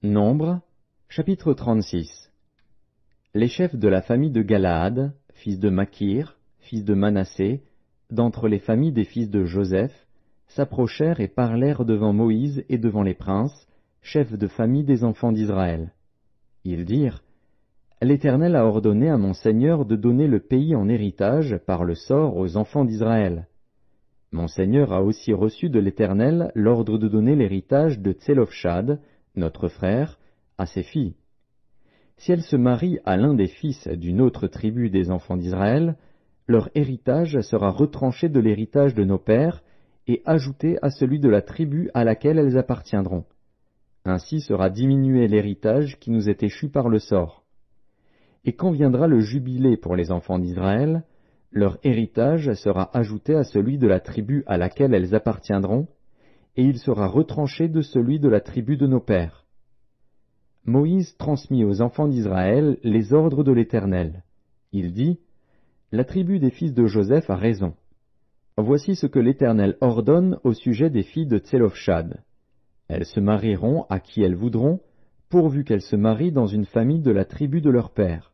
Nombres, chapitre 36. Les chefs de la famille de Galaad, fils de Makir, fils de Manassé, d'entre les familles des fils de Joseph, s'approchèrent et parlèrent devant Moïse et devant les princes, chefs de famille des enfants d'Israël. Ils dirent, « L'Éternel a ordonné à mon Seigneur de donner le pays en héritage par le sort aux enfants d'Israël. Mon Seigneur a aussi reçu de l'Éternel l'ordre de donner l'héritage de Tselofshad, notre frère, à ses filles. Si elles se marient à l'un des fils d'une autre tribu des enfants d'Israël, leur héritage sera retranché de l'héritage de nos pères et ajouté à celui de la tribu à laquelle elles appartiendront. Ainsi sera diminué l'héritage qui nous est échu par le sort. Et quand viendra le jubilé pour les enfants d'Israël, leur héritage sera ajouté à celui de la tribu à laquelle elles appartiendront, et il sera retranché de celui de la tribu de nos pères. » Moïse transmit aux enfants d'Israël les ordres de l'Éternel. Il dit, « La tribu des fils de Joseph a raison. Voici ce que l'Éternel ordonne au sujet des filles de Tselofshad. Elles se marieront à qui elles voudront, pourvu qu'elles se marient dans une famille de la tribu de leur père.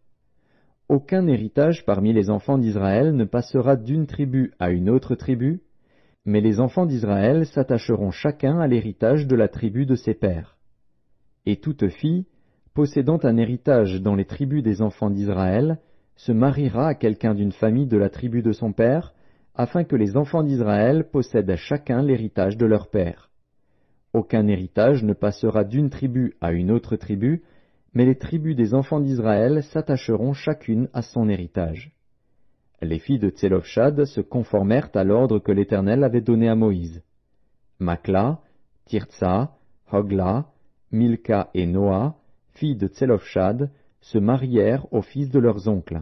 Aucun héritage parmi les enfants d'Israël ne passera d'une tribu à une autre tribu, mais les enfants d'Israël s'attacheront chacun à l'héritage de la tribu de ses pères. Et toute fille, possédant un héritage dans les tribus des enfants d'Israël, se mariera à quelqu'un d'une famille de la tribu de son père, afin que les enfants d'Israël possèdent chacun l'héritage de leur père. Aucun héritage ne passera d'une tribu à une autre tribu, mais les tribus des enfants d'Israël s'attacheront chacune à son héritage. » Les filles de Tselofshad se conformèrent à l'ordre que l'Éternel avait donné à Moïse. Makla, Tirtsa, Hogla, Milka et Noa, filles de Tselofshad, se marièrent aux fils de leurs oncles.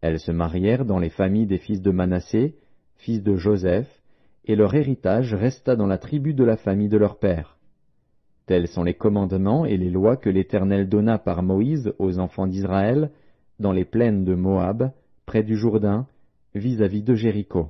Elles se marièrent dans les familles des fils de Manassé, fils de Joseph, et leur héritage resta dans la tribu de la famille de leur père. Tels sont les commandements et les lois que l'Éternel donna par Moïse aux enfants d'Israël, dans les plaines de Moab, près du Jourdain, vis-à-vis de Jéricho.